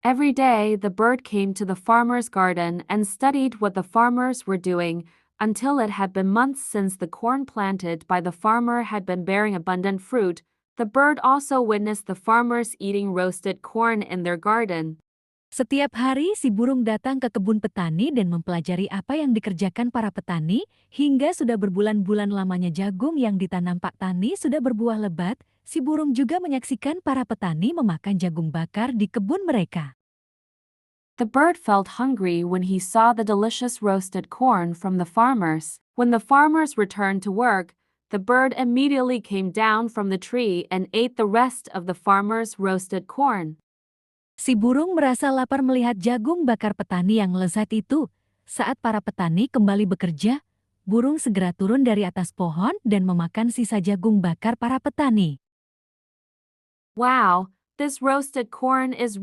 Every day, the bird came to the farmer's garden and studied what the farmers were doing until it had been months since the corn planted by the farmer had been bearing abundant fruit. The bird also witnessed the farmers eating roasted corn in their garden. Setiap hari si burung datang ke kebun petani dan mempelajari apa yang dikerjakan para petani, hingga sudah berbulan-bulan lamanya jagung yang ditanam Pak Tani sudah berbuah lebat. Si burung juga menyaksikan para petani memakan jagung bakar di kebun mereka. The bird felt hungry when he saw the delicious roasted corn from the farmers. When the farmers returned to work, the bird immediately came down from the tree and ate the rest of the farmers' roasted corn. Si burung merasa lapar melihat jagung bakar petani yang lezat itu. Saat para petani kembali bekerja, burung segera turun dari atas pohon dan memakan sisa jagung bakar para petani. Wow, this roasted corn is